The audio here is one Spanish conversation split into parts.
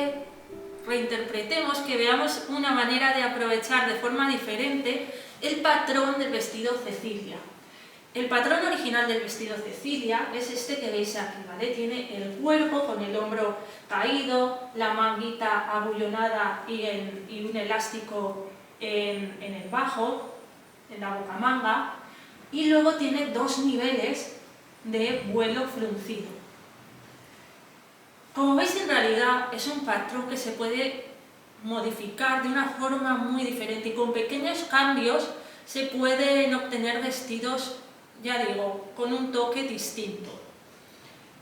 que reinterpretemos, que veamos una manera de aprovechar de forma diferente el patrón del vestido Cecilia. El patrón original del vestido Cecilia es este que veis aquí, ¿vale? Tiene el cuerpo con el hombro caído, la manguita abullonada y un elástico en el bajo, en la bocamanga, y luego tiene dos niveles de vuelo fruncido. Como veis, en realidad es un patrón que se puede modificar de una forma muy diferente y con pequeños cambios se pueden obtener vestidos, ya digo, con un toque distinto.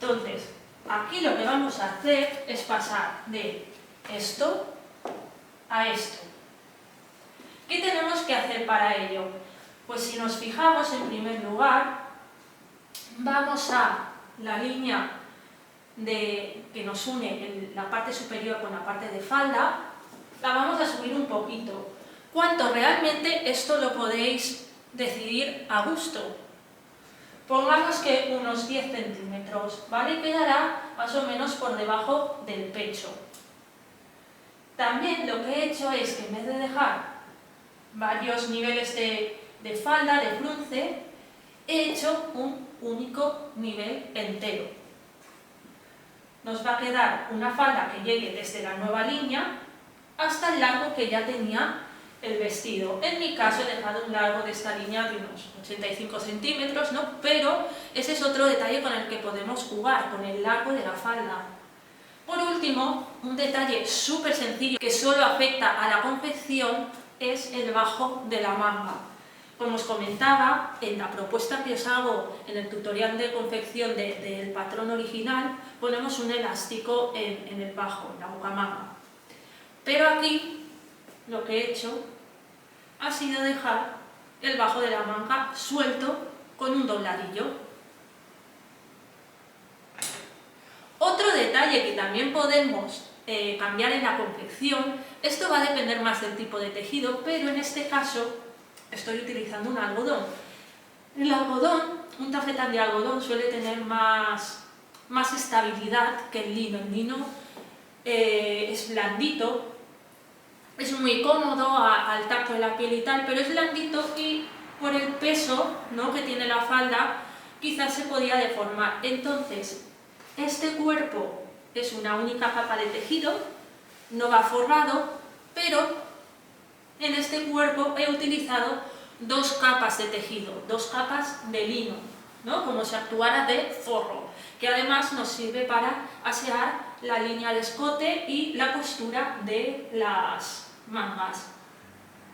Entonces, aquí lo que vamos a hacer es pasar de esto a esto. ¿Qué tenemos que hacer para ello? Pues si nos fijamos, en primer lugar, vamos a la línea que nos une la parte superior con la parte de falda, la vamos a subir un poquito. ¿Cuánto? Realmente esto lo podéis decidir a gusto. Pongamos que unos 10 centímetros, ¿vale? Quedará más o menos por debajo del pecho. También lo que he hecho es que en vez de dejar varios niveles de falda, de frunce, he hecho un único nivel entero. Nos va a quedar una falda que llegue desde la nueva línea hasta el largo que ya tenía el vestido. En mi caso he dejado un largo de esta línea de unos 85 centímetros, ¿no? Pero ese es otro detalle con el que podemos jugar, con el largo de la falda. Por último, un detalle súper sencillo que solo afecta a la confección es el bajo de la manga. Como os comentaba, en la propuesta que os hago en el tutorial de confección del patrón original, ponemos un elástico en el bajo, en la bocamanga. Pero aquí lo que he hecho ha sido dejar el bajo de la manga suelto con un dobladillo. Otro detalle que también podemos cambiar en la confección, esto va a depender más del tipo de tejido, pero en este caso estoy utilizando un algodón. El algodón, un tafetán de algodón suele tener más estabilidad que el lino. El lino es blandito, es muy cómodo al tacto de la piel y tal, pero es blandito y por el peso, ¿no?, que tiene la falda, quizás se podía deformar. Entonces, este cuerpo es una única capa de tejido, no va forrado, pero en este cuerpo he utilizado dos capas de tejido, dos capas de lino, ¿no?, como si actuara de forro, que además nos sirve para asear la línea de escote y la costura de las mangas.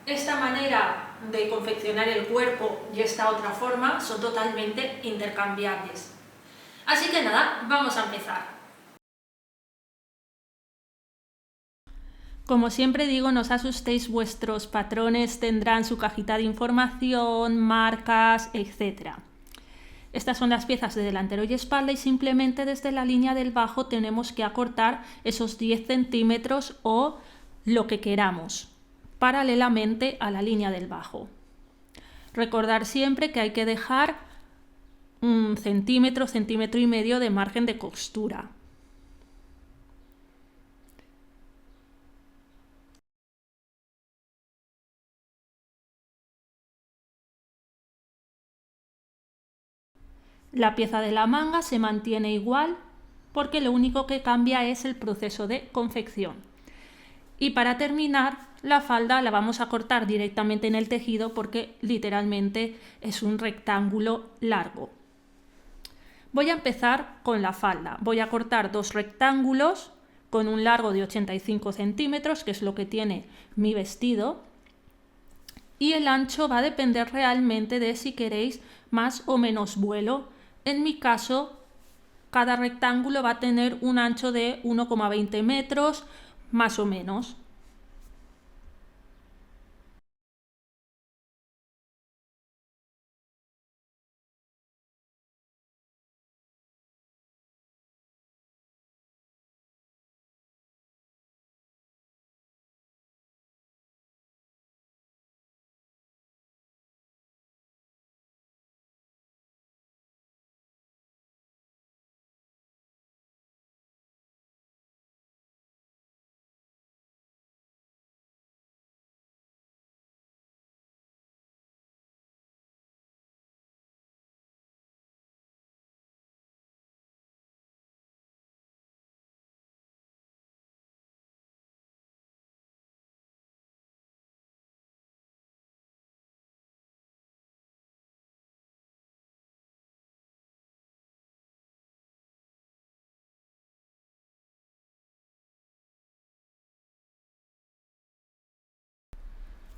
Esta manera de confeccionar el cuerpo y esta otra forma son totalmente intercambiables. Así que nada, vamos a empezar. Como siempre digo, no os asustéis, vuestros patrones tendrán su cajita de información, marcas, etc. Estas son las piezas de delantero y espalda y simplemente desde la línea del bajo tenemos que acortar esos 10 centímetros o lo que queramos, paralelamente a la línea del bajo. Recordar siempre que hay que dejar un centímetro, centímetro y medio de margen de costura. La pieza de la manga se mantiene igual porque lo único que cambia es el proceso de confección. Y para terminar, la falda la vamos a cortar directamente en el tejido porque literalmente es un rectángulo largo. Voy a empezar con la falda. Voy a cortar dos rectángulos con un largo de 85 centímetros, que es lo que tiene mi vestido. Y el ancho va a depender realmente de si queréis más o menos vuelo. En mi caso, cada rectángulo va a tener un ancho de 1,20 metros, más o menos.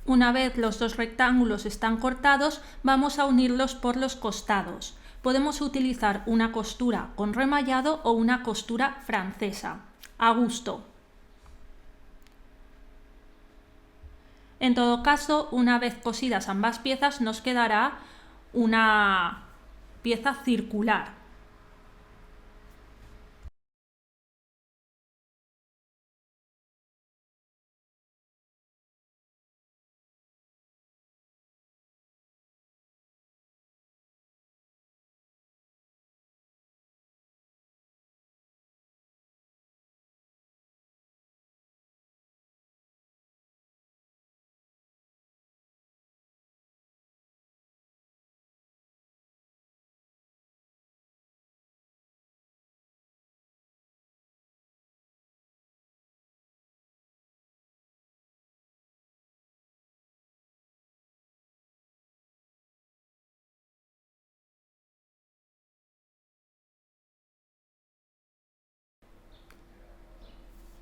Una vez los dos rectángulos están cortados, vamos a unirlos por los costados. Podemos utilizar una costura con remallado o una costura francesa, a gusto. En todo caso, una vez cosidas ambas piezas, nos quedará una pieza circular.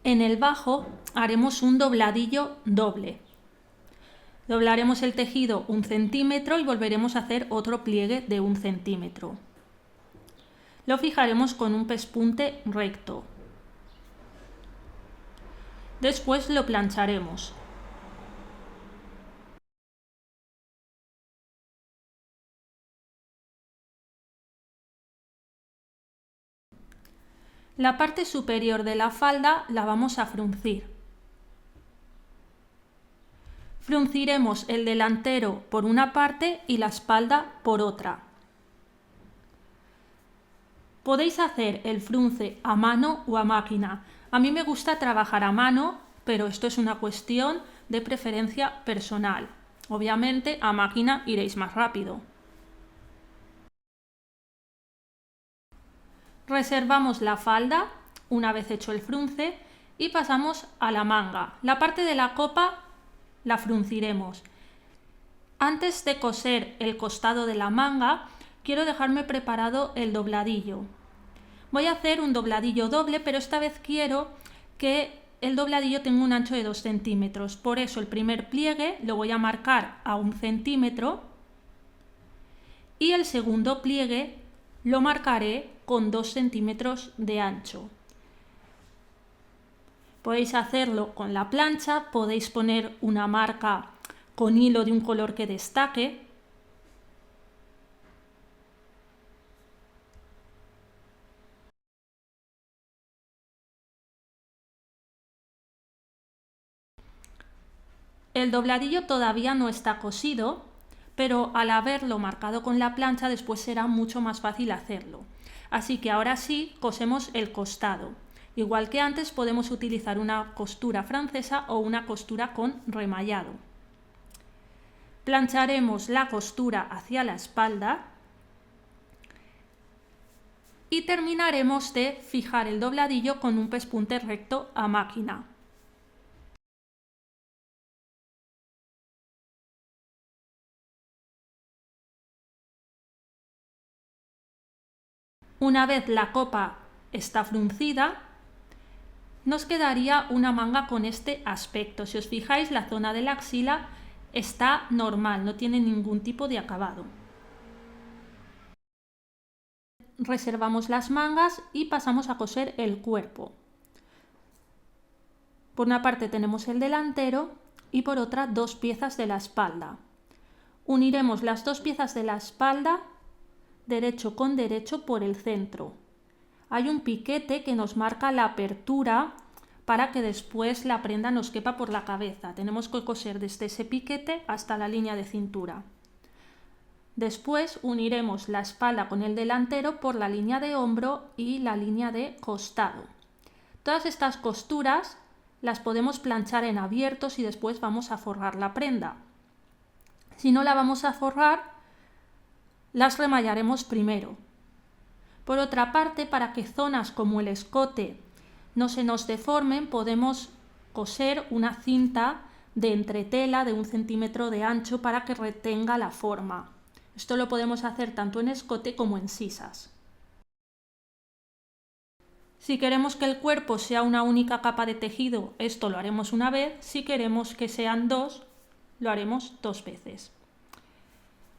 En el bajo haremos un dobladillo doble. Doblaremos el tejido 1 centímetro y volveremos a hacer otro pliegue de 1 centímetro. Lo fijaremos con un pespunte recto. Después lo plancharemos. La parte superior de la falda la vamos a fruncir. Frunciremos el delantero por una parte y la espalda por otra. Podéis hacer el frunce a mano o a máquina. A mí me gusta trabajar a mano, pero esto es una cuestión de preferencia personal. Obviamente a máquina iréis más rápido. Reservamos la falda una vez hecho el frunce y pasamos a la manga. La parte de la copa la frunciremos. Antes de coser el costado de la manga, quiero dejarme preparado el dobladillo. Voy a hacer un dobladillo doble, pero esta vez quiero que el dobladillo tenga un ancho de 2 centímetros. Por eso el primer pliegue lo voy a marcar a 1 centímetro y el segundo pliegue lo marcaré con 2 centímetros de ancho. Podéis hacerlo con la plancha, podéis poner una marca con hilo de un color que destaque. El dobladillo todavía no está cosido, pero al haberlo marcado con la plancha después será mucho más fácil hacerlo. Así que ahora sí cosemos el costado. Igual que antes podemos utilizar una costura francesa o una costura con remallado. Plancharemos la costura hacia la espalda y terminaremos de fijar el dobladillo con un pespunte recto a máquina. Una vez la copa está fruncida, nos quedaría una manga con este aspecto. Si os fijáis, la zona de la axila está normal, no tiene ningún tipo de acabado. Reservamos las mangas y pasamos a coser el cuerpo. Por una parte tenemos el delantero y por otra 2 piezas de la espalda. Uniremos las 2 piezas de la espalda derecho con derecho por el centro. Hay un piquete que nos marca la apertura para que después la prenda nos quepa por la cabeza. Tenemos que coser desde ese piquete hasta la línea de cintura. Después uniremos la espalda con el delantero por la línea de hombro y la línea de costado. Todas estas costuras las podemos planchar en abiertos y después vamos a forrar la prenda. Si no la vamos a forrar, las remallaremos primero. Por otra parte, para que zonas como el escote no se nos deformen, podemos coser una cinta de entretela de 1 centímetro de ancho para que retenga la forma. Esto lo podemos hacer tanto en escote como en sisas. Si queremos que el cuerpo sea una única capa de tejido, esto lo haremos una vez. Si queremos que sean 2, lo haremos 2 veces.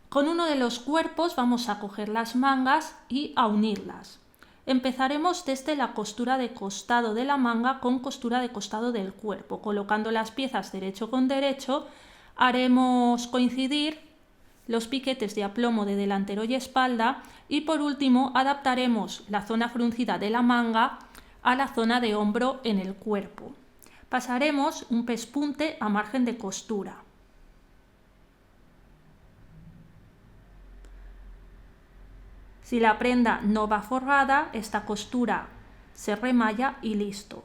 Con uno de los cuerpos vamos a coger las mangas y a unirlas. Empezaremos desde la costura de costado de la manga con costura de costado del cuerpo. Colocando las piezas derecho con derecho, haremos coincidir los piquetes de aplomo de delantero y espalda y por último adaptaremos la zona fruncida de la manga a la zona de hombro en el cuerpo. Pasaremos un pespunte a margen de costura. Si la prenda no va forrada, esta costura se remalla y listo.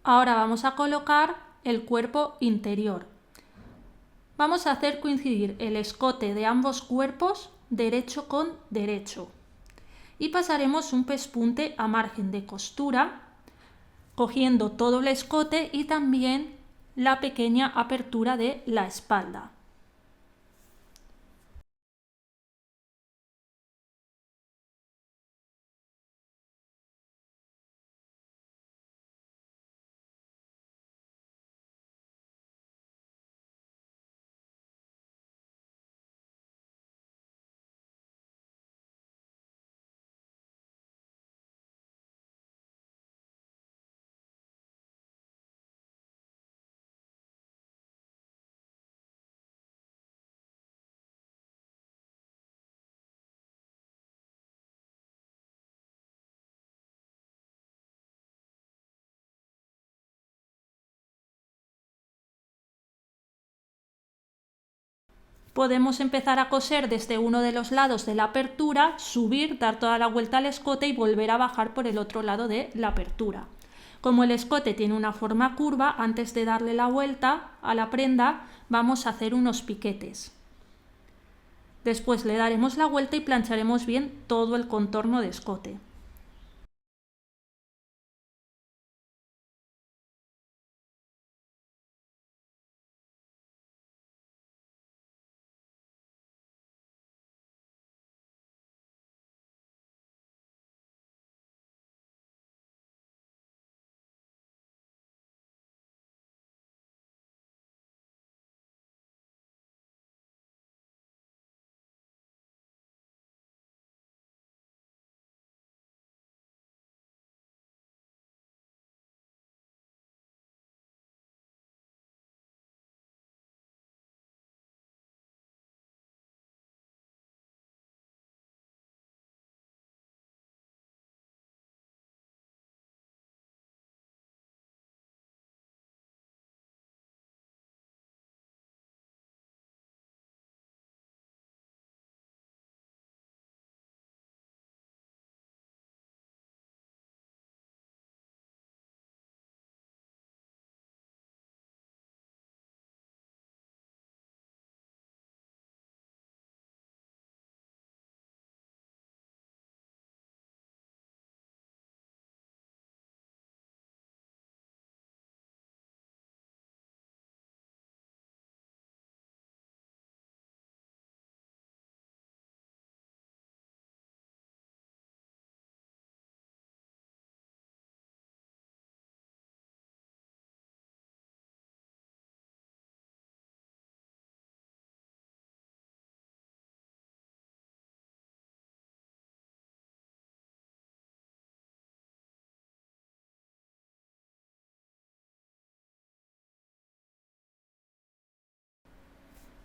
Ahora vamos a colocar el cuerpo interior. Vamos a hacer coincidir el escote de ambos cuerpos derecho con derecho. Y pasaremos un pespunte a margen de costura, cogiendo todo el escote y también la pequeña apertura de la espalda. Podemos empezar a coser desde uno de los lados de la apertura, subir, dar toda la vuelta al escote y volver a bajar por el otro lado de la apertura. Como el escote tiene una forma curva, antes de darle la vuelta a la prenda vamos a hacer unos piquetes. Después le daremos la vuelta y plancharemos bien todo el contorno de escote.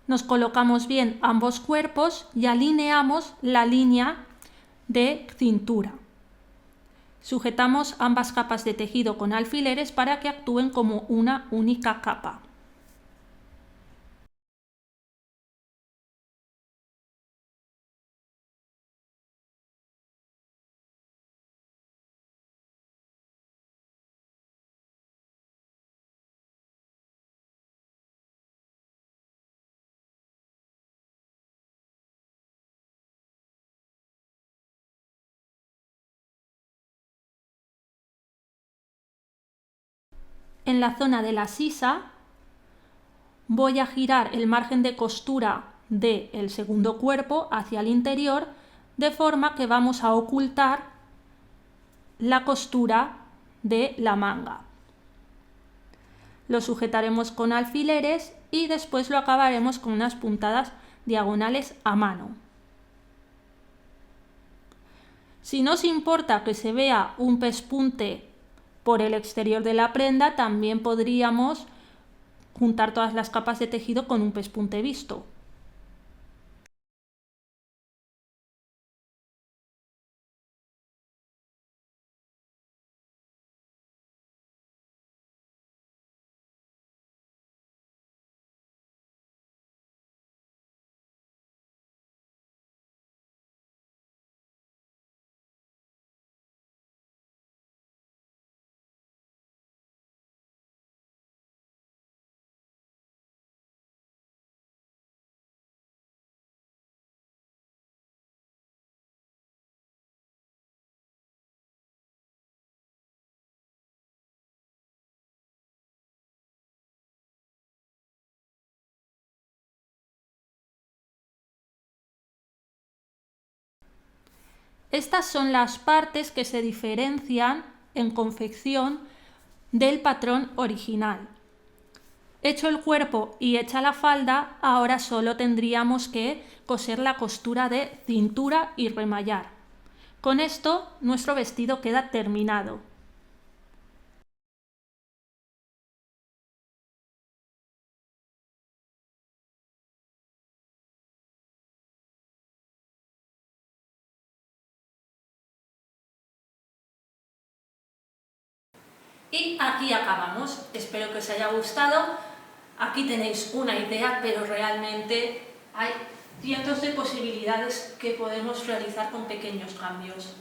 Nos colocamos bien ambos cuerpos y alineamos la línea de cintura. Sujetamos ambas capas de tejido con alfileres para que actúen como una única capa. en la zona de la sisa voy a girar el margen de costura del segundo cuerpo hacia el interior, de forma que vamos a ocultar la costura de la manga. Lo sujetaremos con alfileres y después lo acabaremos con unas puntadas diagonales a mano. Si no os importa que se vea un pespunte por el exterior de la prenda, también podríamos juntar todas las capas de tejido con un pespunte visto. Estas son las partes que se diferencian en confección del patrón original. Hecho el cuerpo y hecha la falda, ahora solo tendríamos que coser la costura de cintura y remallar. Con esto nuestro vestido queda terminado. Y aquí acabamos. Espero que os haya gustado. Aquí tenéis una idea, pero realmente hay cientos de posibilidades que podemos realizar con pequeños cambios.